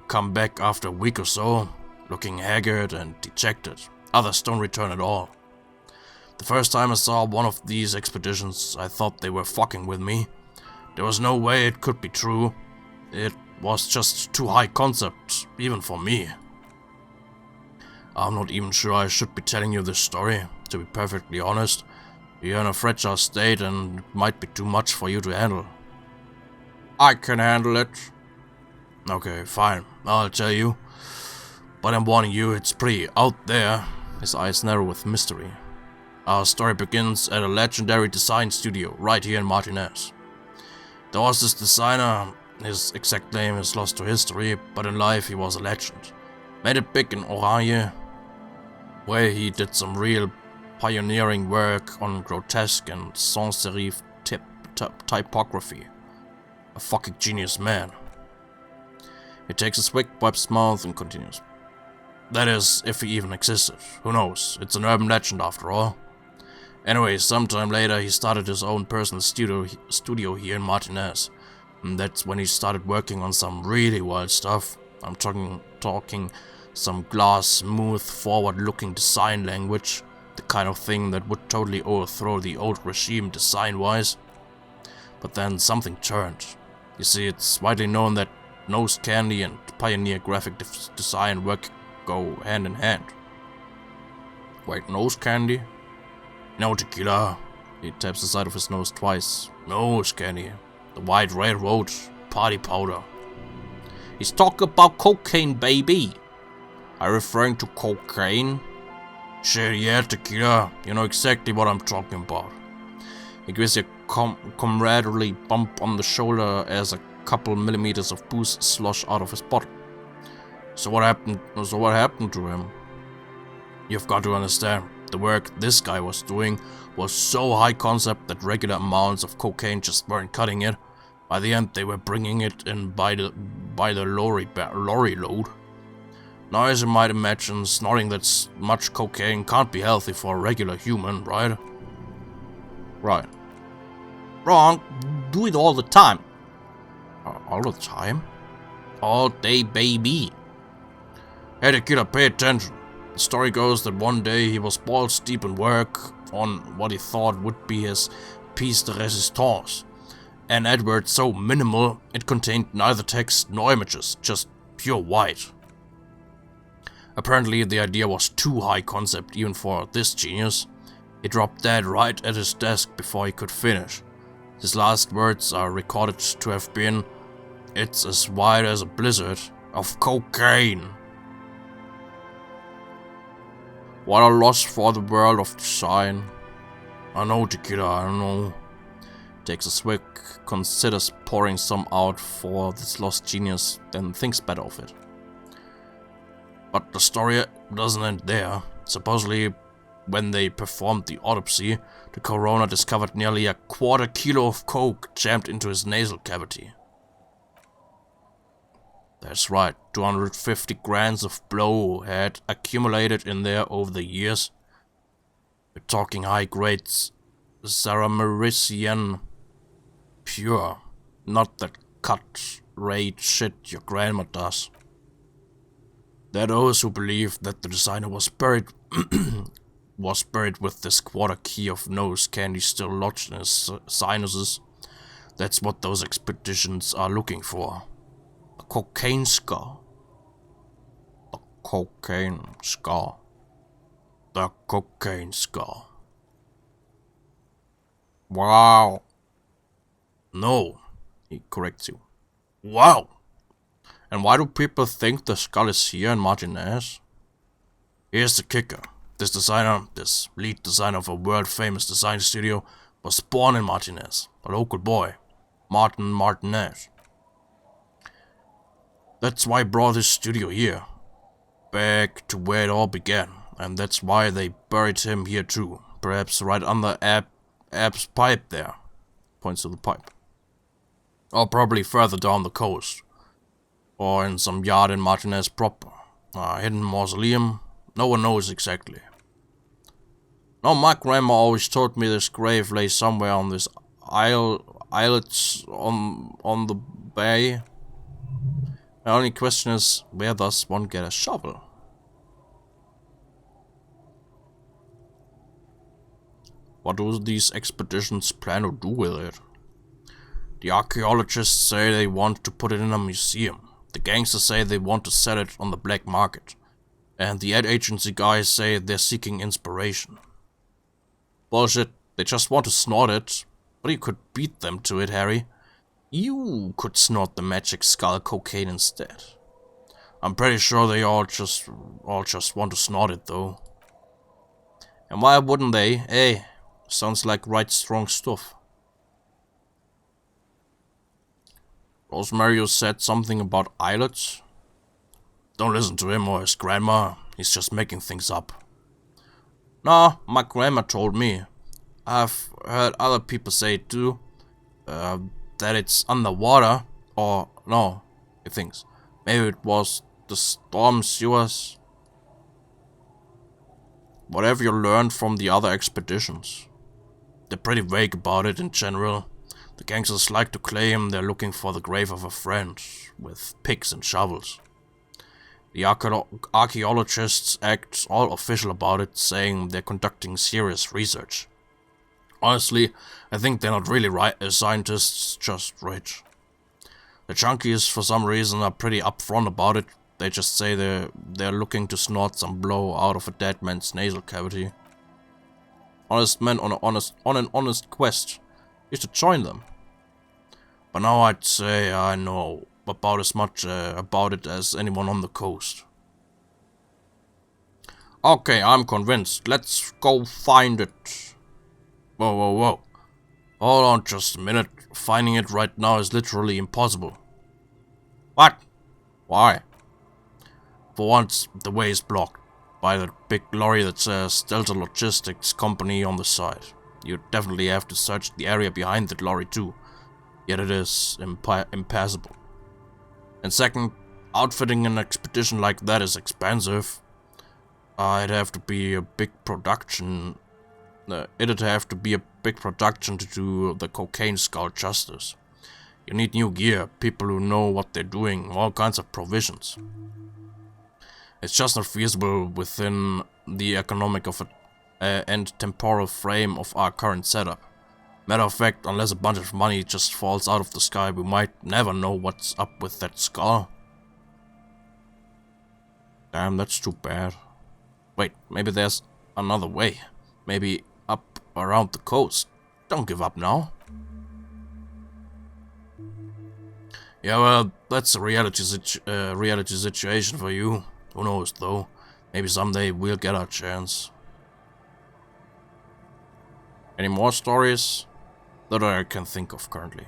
come back after a week or so, looking haggard and dejected. Others don't return at all. The first time I saw one of these expeditions, I thought they were fucking with me. There was no way it could be true. It was just too high concept, even for me. I'm not even sure I should be telling you this story, to be perfectly honest. You're in a fragile state and it might be too much for you to handle. I can handle it. Okay, fine, I'll tell you. But I'm warning you, it's pretty out there. His eyes narrow with mystery. Our story begins at a legendary design studio right here in Martinez. There was this designer. His exact name is lost to history, but in life he was a legend. Made it big in Oranje, where he did some real pioneering work on grotesque and sans serif typography. A fucking genius man. He takes a swig, wipes his mouth, and continues. That is, if he even existed. Who knows? It's an urban legend after all. Anyway, sometime later he started his own personal studio here in Martinez. And that's when he started working on some really wild stuff. I'm talking some glass, smooth, forward-looking design language. The kind of thing that would totally overthrow the old regime design-wise. But then something turned. You see, it's widely known that nose candy and pioneer graphic design work go hand in hand. Wait, nose candy? No, Tequila. He taps the side of his nose twice. Nose candy. The White Railroad, party powder. He's talking about cocaine, baby. Are you referring to cocaine? Shit, yeah, Tequila. You know exactly what I'm talking about. He gives you a camaraderie bump on the shoulder as a couple millimeters of booze slosh out of his bottle. So what happened to him? You've got to understand, the work this guy was doing was so high concept that regular amounts of cocaine just weren't cutting it. By the end, they were bringing it in by the lorry load. Now, as you might imagine, snorting that much cocaine can't be healthy for a regular human, right? Right. Wrong. Do it all the time. All the time? All day, baby. Hey, the killer, pay attention. The story goes that one day he was balls deep in work on what he thought would be his piece de resistance. An advert so minimal it contained neither text nor images, just pure white. Apparently the idea was too high concept even for this genius. He dropped dead right at his desk before he could finish. His last words are recorded to have been, "It's as wide as a blizzard of cocaine." What a loss for the world of design. I know, Tequila, I know. Takes a swig, considers pouring some out for this lost genius, then thinks better of it. But the story doesn't end there. Supposedly, when they performed the autopsy, the coroner discovered nearly a quarter kilo of coke jammed into his nasal cavity. That's right, 250 grams of blow had accumulated in there over the years. We're talking high grades Saramarician pure, not that cut rate shit your grandma does. There are those who believe that the designer was buried with this quarter key of nose candy still lodged in his sinuses. That's what those expeditions are looking for. A cocaine scar. The cocaine scar. The cocaine scar. Wow. No, he corrects you. Wow. And why do people think the skull is here in Martinez? Here's the kicker. This lead designer of a world-famous design studio, was born in Martinez, a local boy, Martin Martinez. That's why he brought his studio here, back to where it all began, and that's why they buried him here too, perhaps right under Ab's pipe there, points to the pipe. Or probably further down the coast, or in some yard in Martinez proper, a hidden mausoleum, no one knows exactly. No, my grandma always told me this grave lay somewhere on this islets on the bay. The only question is, where does one get a shovel? What do these expeditions plan to do with it? The archaeologists say they want to put it in a museum. The gangsters say they want to sell it on the black market. And the ad agency guys say they're seeking inspiration. Bullshit, they just want to snort it. But you could beat them to it, Harry. You could snort the magic skull cocaine instead. I'm pretty sure they all just want to snort it though. And why wouldn't they? Eh? Sounds like right strong stuff. Rosemario said something about islets. Don't listen to him or his grandma. He's just making things up. No, my grandma told me. I've heard other people say it too. That it's underwater. Or, no, he thinks. Maybe it was the storm sewers. Whatever you learned from the other expeditions. They're pretty vague about it in general. The gangsters like to claim they're looking for the grave of a friend, with picks and shovels. The archaeologists act all official about it, saying they're conducting serious research. Honestly, I think they're not really scientists, just rich. The junkies, for some reason, are pretty upfront about it. They just say they're looking to snort some blow out of a dead man's nasal cavity. Honest men on an honest quest. You should join them. But now I'd say I know about as much about it as anyone on the coast. Okay, I'm convinced. Let's go find it. Whoa, whoa, whoa. Hold on just a minute. Finding it right now is literally impossible. What? Why? For once, the way is blocked. by that big lorry that says Delta Logistics Company on the side. You definitely have to search the area behind that lorry too, yet it is impassable. And second, outfitting an expedition like that is expensive. It'd have to be a big production. It'd have to be a big production to do the cocaine skull justice. You need new gear, people who know what they're doing, all kinds of provisions. It's just not feasible within the economic and temporal frame of our current setup. Matter of fact, unless a bunch of money just falls out of the sky, we might never know what's up with that skull. Damn, that's too bad. Wait, maybe there's another way. Maybe up around the coast. Don't give up now. Yeah, well, that's a reality situation for you. Who knows, though? Maybe someday we'll get our chance. Any more stories? That I can think of currently.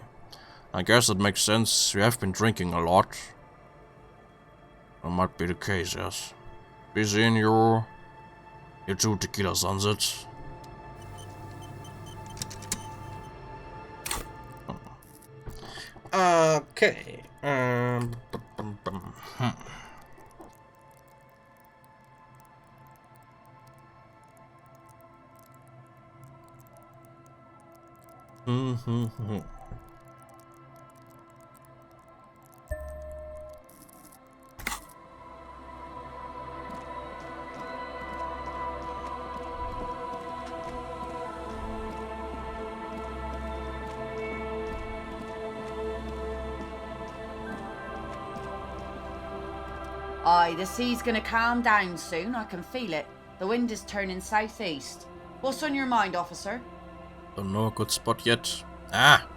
I guess that makes sense. You have been drinking a lot. That might be the case, yes. Busy in your 2 tequila sunsets. Okay. Aye, the sea's gonna calm down soon, I can feel it. The wind is turning southeast. What's on your mind, officer? Don't know a good spot yet. Ah!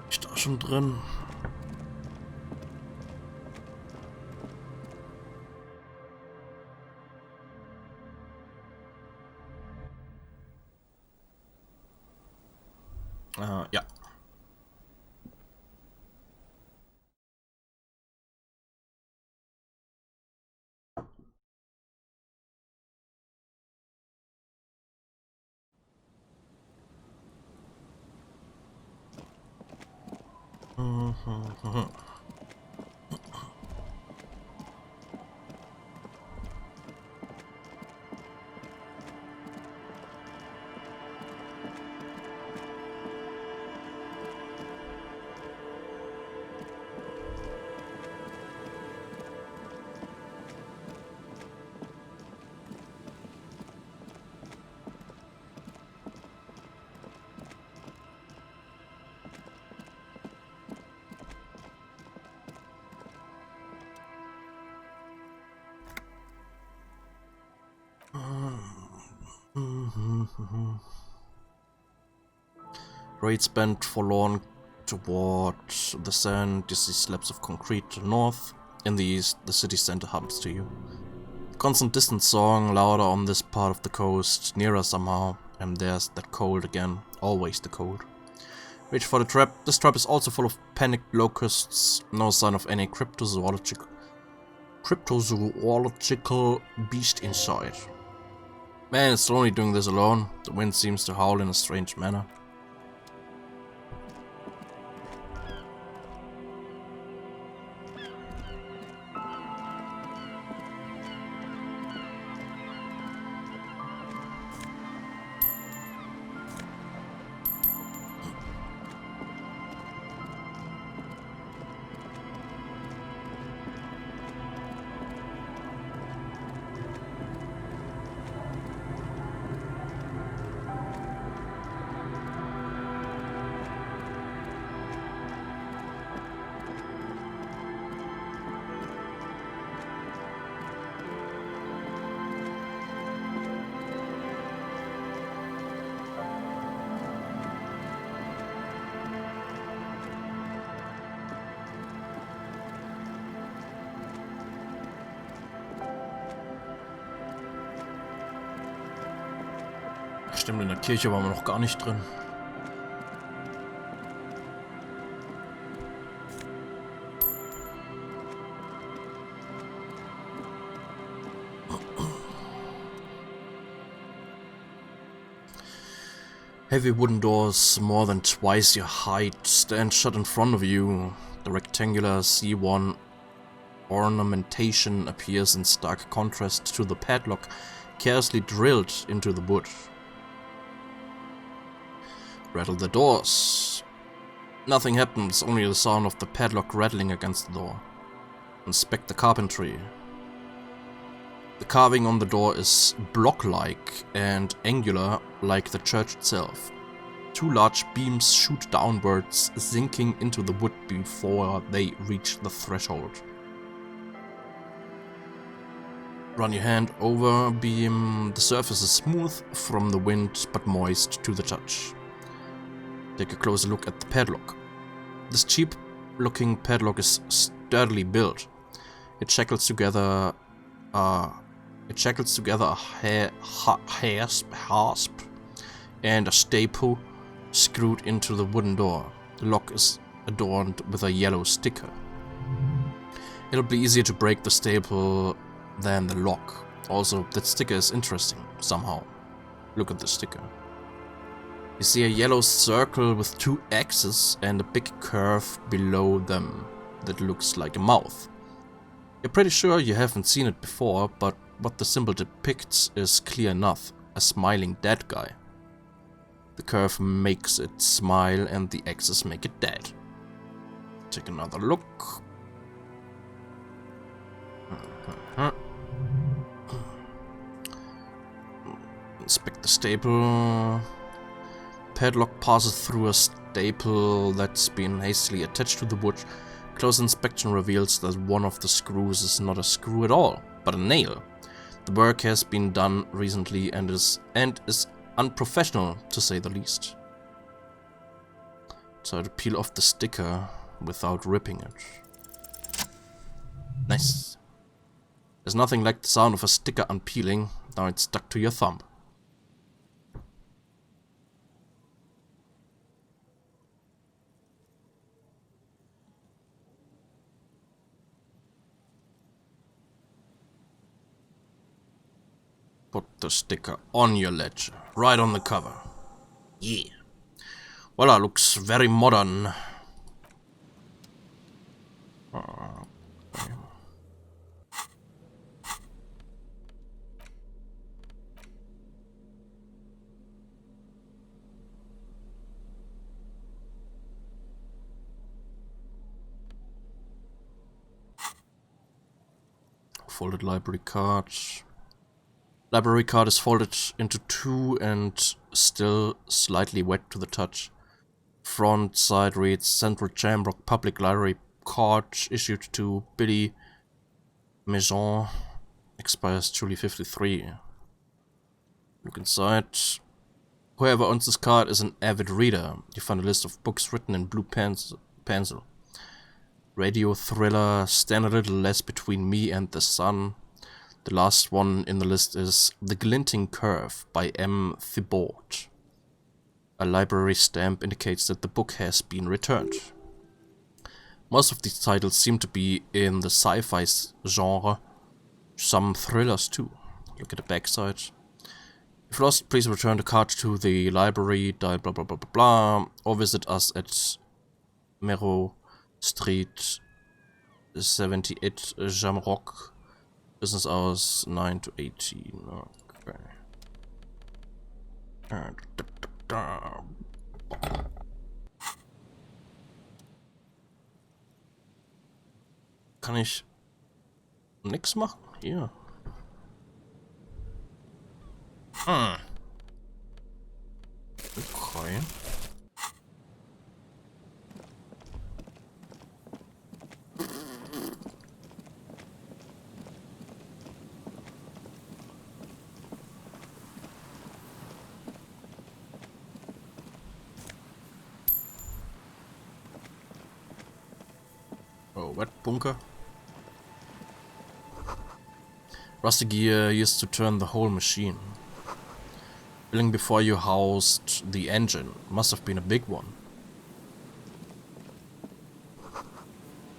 Ich da schon drin. Ja. Rates bend forlorn toward the sand. You see slabs of concrete to the north. In the east, the city center hums to you. Constant distant song, louder on this part of the coast, nearer somehow, and there's that cold again, always the cold. Reach for the trap. This trap is also full of panicked locusts, no sign of any cryptozoological beast inside. Man, it's only doing this alone. The wind seems to howl in a strange manner. Stimmt, in der Kirche waren wir noch gar nicht drin. Heavy wooden doors, more than twice your height, stand shut in front of you. The rectangular C1 ornamentation appears in stark contrast to the padlock carelessly drilled into the wood. Rattle the doors. Nothing happens, only the sound of the padlock rattling against the door. Inspect the carpentry. The carving on the door is block-like and angular like the church itself. Two large beams shoot downwards, sinking into the wood before they reach the threshold. Run your hand over a beam. The surface is smooth from the wind but moist to the touch. Take a closer look at the padlock. This cheap-looking padlock is sturdily built. It shackles together a hasp and a staple screwed into the wooden door. The lock is adorned with a yellow sticker. It'll be easier to break the staple than the lock. Also, that sticker is interesting, somehow. Look at the sticker. You see a yellow circle with two X's and a big curve below them that looks like a mouth. You're pretty sure you haven't seen it before, but what the symbol depicts is clear enough, a smiling dead guy. The curve makes it smile and the X's make it dead. Take another look. Inspect the staple. Padlock passes through a staple that's been hastily attached to the wood. Close inspection reveals that one of the screws is not a screw at all, but a nail. The work has been done recently and is unprofessional, to say the least. Try to peel off the sticker without ripping it. Nice. There's nothing like the sound of a sticker unpeeling. Now it's stuck to your thumb. Put the sticker on your ledger, right on the cover. Yeah. Well, that looks very modern. Folded library card. Library card is folded into two and still slightly wet to the touch. Front side reads Central Shamrock Public Library card issued to Billy Maison. Expires July 53. Look inside. Whoever owns this card is an avid reader. You find a list of books written in blue pencil. Radio thriller, Stand a Little Less Between Me and the Sun. The last one in the list is The Glinting Curve by M. Thibault. A library stamp indicates that the book has been returned. Most of these titles seem to be in the sci-fi genre. Some thrillers too. Look at the backside. If lost, please return the card to the library, blah blah blah blah blah, or visit us at Mero Street 78 Jamrock. Business hours 9 to 18. Okay. Kann ich nix machen? Hier. Okay. Oh, wet bunker. Rusty gear used to turn the whole machine. building before you housed the engine. Must have been a big one.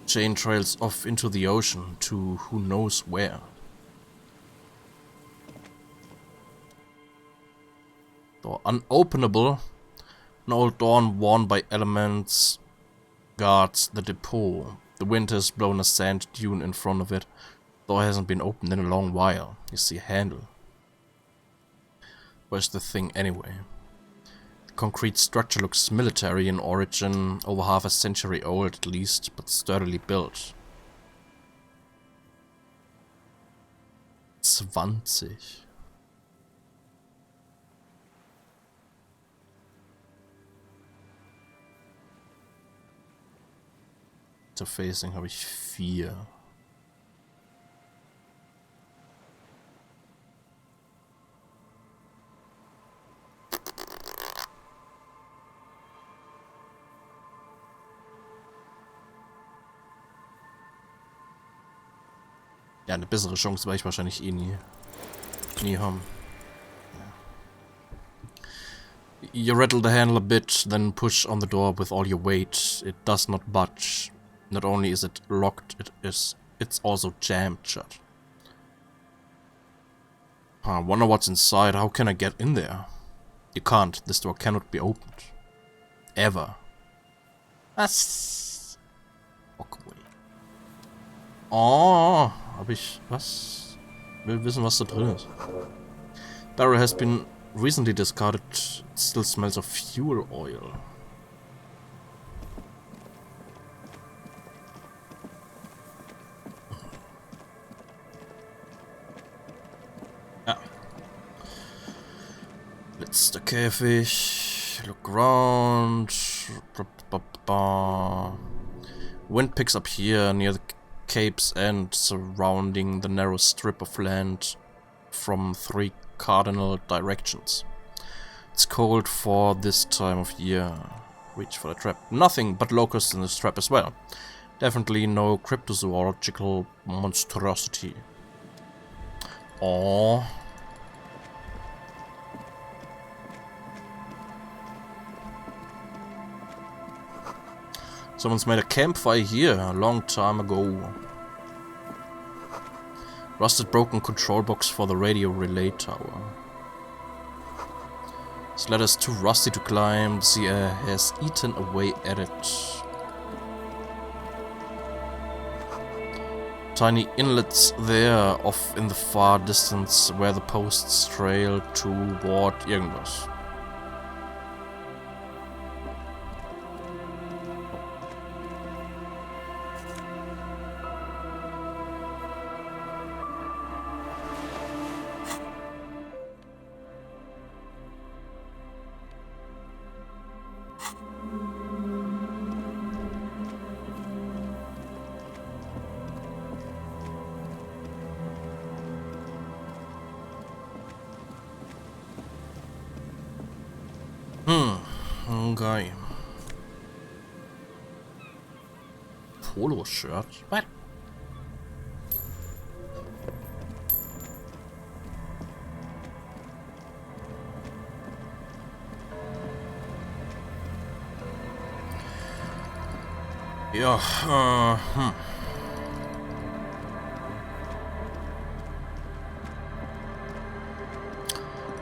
Chain trails off into the ocean to who knows where. Door unopenable. An old door worn by elements guards the depot. The wind has blown a sand dune in front of it. Door hasn't been opened in a long while. You see a handle. Where's the thing anyway? The concrete structure looks military in origin, over half a century old at least, but sturdily built. 20. Interfacing habe ich 4. Ja, eine bessere Chance werde ich wahrscheinlich eh nie haben. Ja. You rattle the handle a bit, then push on the door with all your weight. It does not budge. Not only is it locked, it's also jammed shut. I wonder what's inside. How can I get in there? You can't. This door cannot be opened. Ever. Was? Walk away. Oh, hab ich was? Will wissen, was da drin ist. Barrel has been recently discarded. It still smells of fuel oil. Ja. Letzter Käfig. Look around. Wind picks up here near the Cape's End, surrounding the narrow strip of land from 3 cardinal directions. It's cold for this time of year. Reach for the trap. Nothing but locusts in this trap as well. Definitely no cryptozoological monstrosity. Oh. Someone's made a campfire here a long time ago. Rusted broken control box for the radio relay tower. This ladder's too rusty to climb. The sea air has eaten away at it. Tiny inlets there off in the far distance where the posts trail toward irgendwas. Okay. Polo shirt. What? Ja,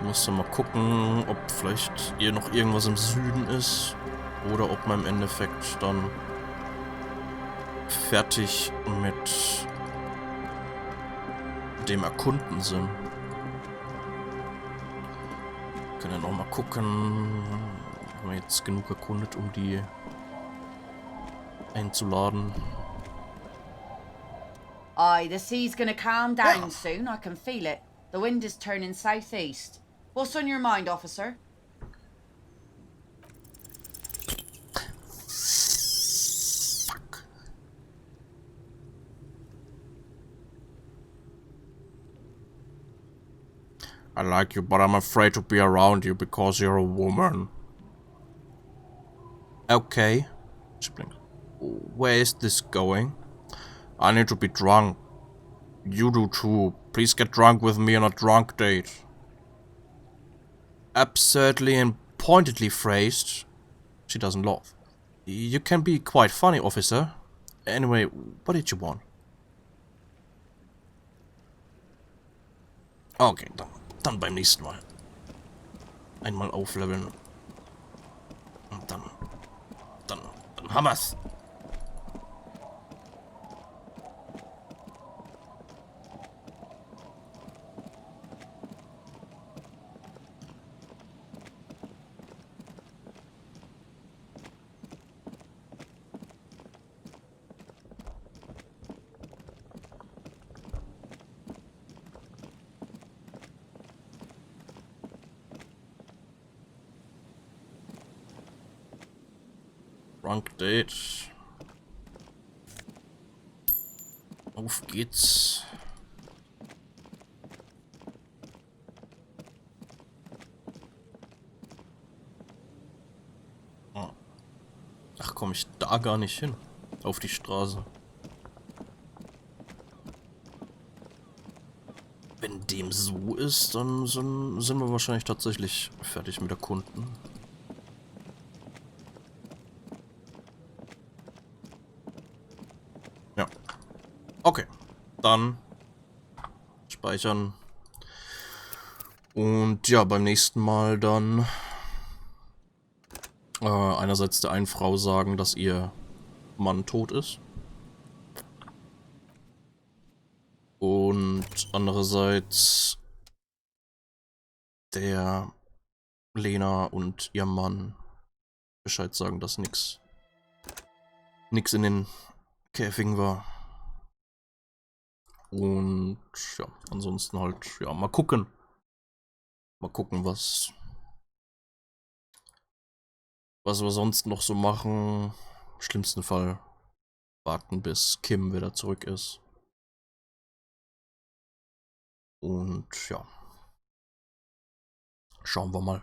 Musste mal gucken, ob vielleicht hier noch irgendwas im Süden ist. Oder ob wir im Endeffekt dann fertig mit dem Erkunden sind. Können dann auch mal gucken. Haben wir jetzt genug erkundet, um die einzuladen. Aye, the sea's gonna calm down soon. I can feel it. The wind is turning southeast. What's on your mind, officer? Fuck. I like you, but I'm afraid to be around you because you're a woman. Okay. Where is this going? I need to be drunk. You do too. Please get drunk with me on a drunk date. absurdly and pointedly phrased. She doesn't laugh. You can be quite funny, officer. Anyway, what did you want? Okay, dann beim nächsten Mal. Einmal aufleveln. Und dann haben wir's. Drunk Date. Auf geht's. Ach, komme ich da gar nicht hin. Auf die Straße. Wenn dem so ist, dann sind wir wahrscheinlich tatsächlich fertig mit der Kunden. Ja. Okay. Dann speichern. Und ja, beim nächsten Mal dann einerseits der einen Frau sagen, dass ihr Mann tot ist. Und andererseits der Lena und ihr Mann Bescheid sagen, dass nix in den Käfigen war. Und ja, ansonsten halt, ja, mal gucken. Mal gucken, was wir sonst noch so machen. Im schlimmsten Fall warten, bis Kim wieder zurück ist. Und ja, schauen wir mal.